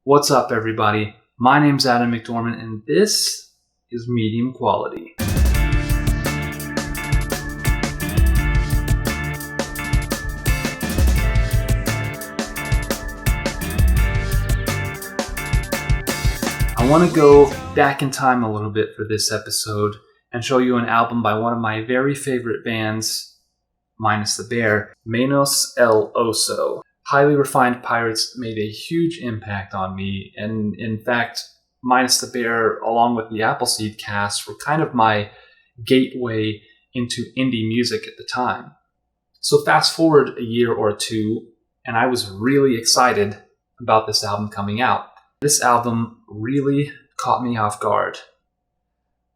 What's up, everybody? My name's Adam McDormand, and this is Medium Quality. I want to go back in time a little bit for this episode and show you an album by one of my very favorite bands, minus the bear, Menos el Oso. Highly Refined Pirates made a huge impact on me, and in fact, minus the bear, along with the Appleseed cast, were kind of my gateway into indie music at the time. So fast forward a year or two, and I was really excited about this album coming out. This album really caught me off guard.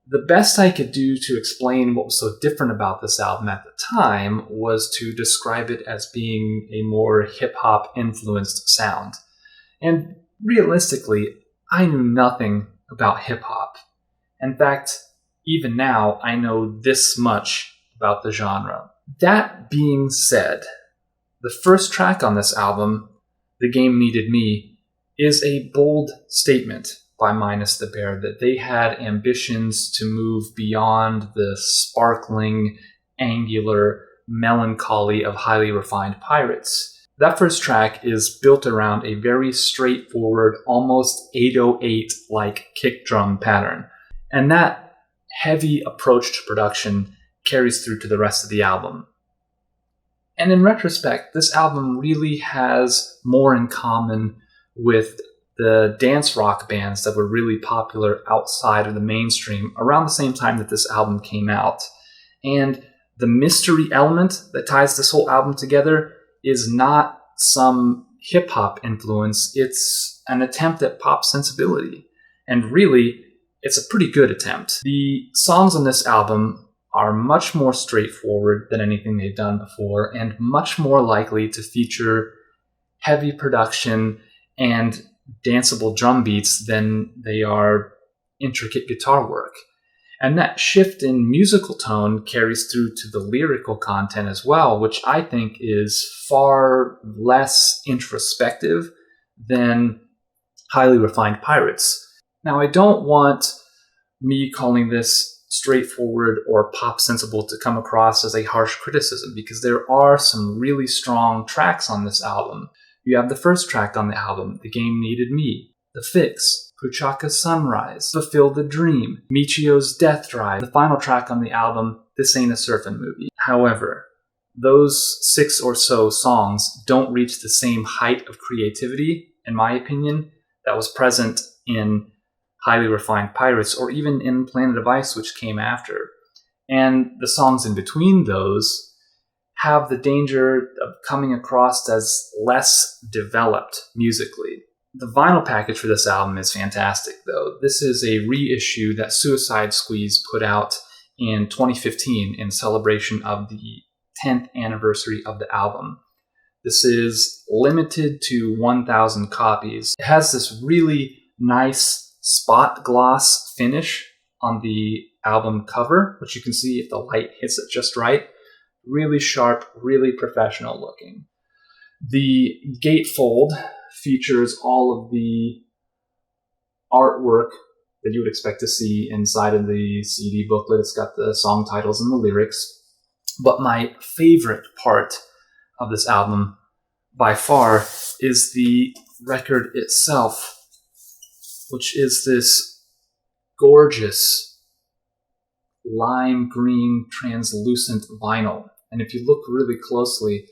The best I could do to explain what was so different about this album at the time was to describe it as being a more hip-hop influenced sound. And realistically, I knew nothing about hip-hop. In fact, even now, I know this much about the genre. That being said, the first track on this album, The Game Needed Me, is a bold statement by Minus the Bear that they had ambitions to move beyond the sparkling, angular melancholy of Highly Refined Pirates. That first track is built around a very straightforward, almost 808-like kick drum pattern. And that heavy approach to production carries through to the rest of the album. And in retrospect, this album really has more in common with the dance rock bands that were really popular outside of the mainstream around the same time that this album came out. And the mystery element that ties this whole album together is not some hip-hop influence, it's an attempt at pop sensibility. And really, it's a pretty good attempt. The songs on this album are much more straightforward than anything they've done before, and much more likely to feature heavy production and danceable drum beats than they are intricate guitar work. And that shift in musical tone carries through to the lyrical content as well, which I think is far less introspective than Highly Refined Pirates. Now, I don't want me calling this straightforward or pop sensible to come across as a harsh criticism, because there are some really strong tracks on this album. You have the first track on the album, The Game Needed Me, The Fix, Puchaka's Sunrise, Fulfill the Dream, Michio's Death Drive, the final track on the album, This Ain't a Surfin' Movie. However, those 6 or so songs don't reach the same height of creativity, in my opinion, that was present in Highly Refined Pirates or even in Planet of Ice, which came after. And the songs in between those have the danger of coming across as less developed musically. The vinyl package for this album is fantastic, though. This is a reissue that Suicide Squeeze put out in 2015 in celebration of the 10th anniversary of the album. This is limited to 1,000 copies. It has this really nice spot gloss finish on the album cover, which you can see if the light hits it just right. Really sharp, really professional looking. The gatefold features all of the artwork that you would expect to see inside of the CD booklet. It's got the song titles and the lyrics. But my favorite part of this album, by far, is the record itself, which is this gorgeous lime green translucent vinyl. And if you look really closely,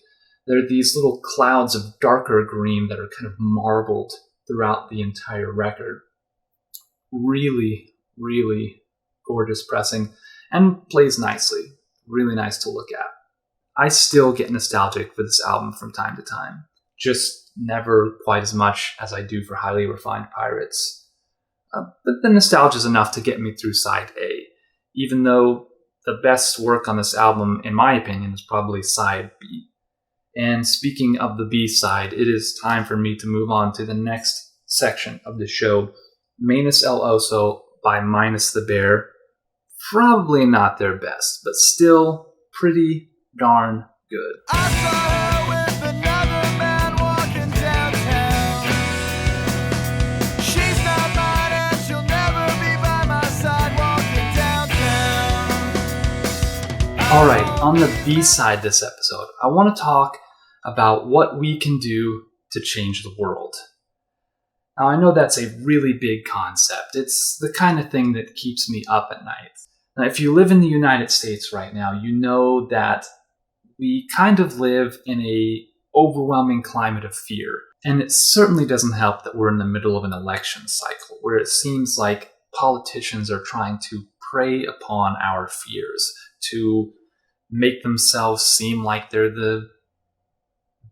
there are these little clouds of darker green that are kind of marbled throughout the entire record. Really, really gorgeous pressing and plays nicely. Really nice to look at. I still get nostalgic for this album from time to time. Just never quite as much as I do for Highly Refined Pirates. But the nostalgia is enough to get me through side A, even though the best work on this album, in my opinion, is probably side B. And speaking of the B side, it is time for me to move on to the next section of the show, Menos el Oso by Minus the Bear. Probably not their best, but still pretty darn good. I saw her with another man walking downtown. Alright, on the B side this episode, I want to talk about what we can do to change the world. Now, I know that's a really big concept. It's the kind of thing that keeps me up at night. Now, if you live in the United States right now, you know that we kind of live in a overwhelming climate of fear. And it certainly doesn't help that we're in the middle of an election cycle where it seems like politicians are trying to prey upon our fears, to make themselves seem like they're the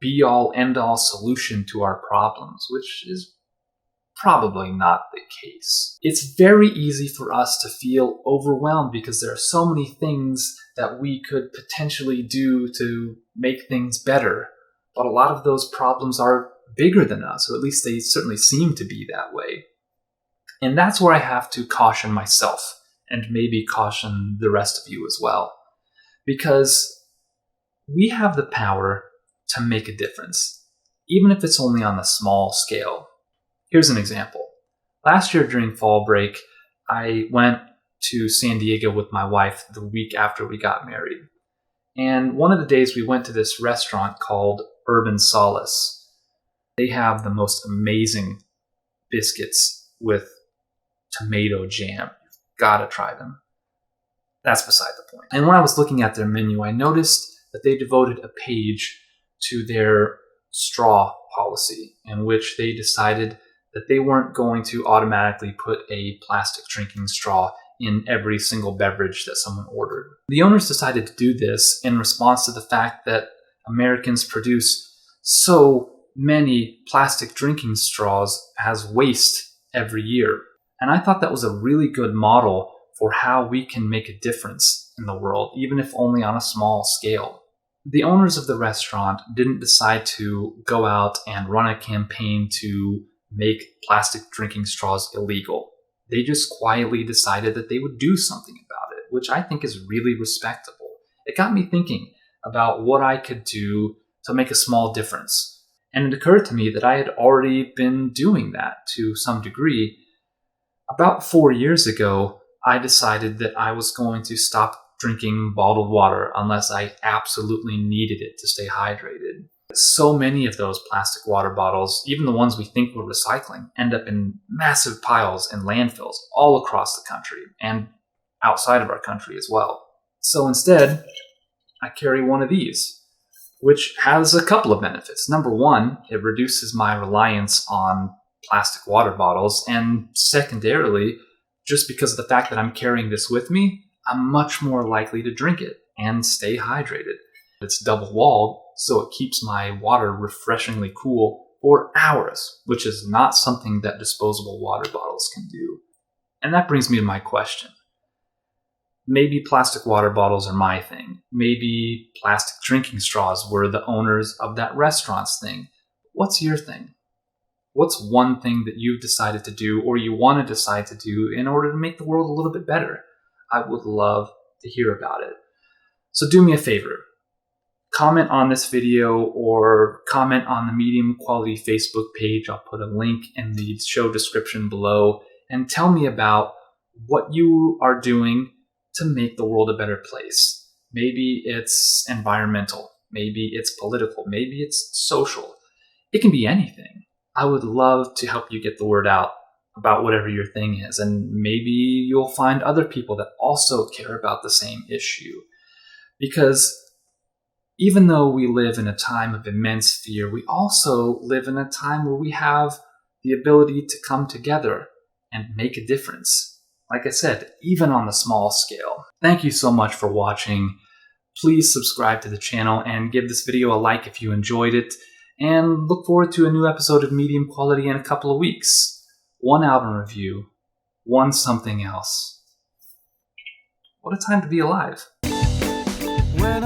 be-all, end-all solution to our problems, which is probably not the case. It's very easy for us to feel overwhelmed because there are so many things that we could potentially do to make things better, but a lot of those problems are bigger than us, or at least they certainly seem to be that way. And that's where I have to caution myself, and maybe caution the rest of you as well. Because we have the power to make a difference, even if it's only on a small scale. Here's an example. Last year during fall break, I went to San Diego with my wife the week after we got married. And one of the days we went to this restaurant called Urban Solace. They have the most amazing biscuits with tomato jam. You've got to try them. That's beside the point. And when I was looking at their menu, I noticed that they devoted a page to their straw policy, in which they decided that they weren't going to automatically put a plastic drinking straw in every single beverage that someone ordered. The owners decided to do this in response to the fact that Americans produce so many plastic drinking straws as waste every year. And I thought that was a really good model for how we can make a difference in the world, even if only on a small scale. The owners of the restaurant didn't decide to go out and run a campaign to make plastic drinking straws illegal. They just quietly decided that they would do something about it, which I think is really respectable. It got me thinking about what I could do to make a small difference. And it occurred to me that I had already been doing that to some degree. About 4 years ago, I decided that I was going to stop drinking bottled water unless I absolutely needed it to stay hydrated. So many of those plastic water bottles, even the ones we think we're recycling, end up in massive piles in landfills all across the country and outside of our country as well. So instead, I carry one of these, which has a couple of benefits. Number one, it reduces my reliance on plastic water bottles, and secondarily, just because of the fact that I'm carrying this with me, I'm much more likely to drink it and stay hydrated. It's double-walled, so it keeps my water refreshingly cool for hours, which is not something that disposable water bottles can do. And that brings me to my question. Maybe plastic water bottles are my thing. Maybe plastic drinking straws were the owners of that restaurant's thing. What's your thing? What's one thing that you've decided to do or you want to decide to do in order to make the world a little bit better? I would love to hear about it. So do me a favor. Comment on this video or comment on the Medium Quality Facebook page. I'll put a link in the show description below, and tell me about what you are doing to make the world a better place. Maybe it's environmental. Maybe it's political. Maybe it's social. It can be anything. I would love to help you get the word out about whatever your thing is, and maybe you'll find other people that also care about the same issue. Because even though we live in a time of immense fear, we also live in a time where we have the ability to come together and make a difference. Like I said, even on the small scale. Thank you so much for watching. Please subscribe to the channel and give this video a like if you enjoyed it. And look forward to a new episode of Medium Quality in a couple of weeks. One album review, one something else. What a time to be alive. When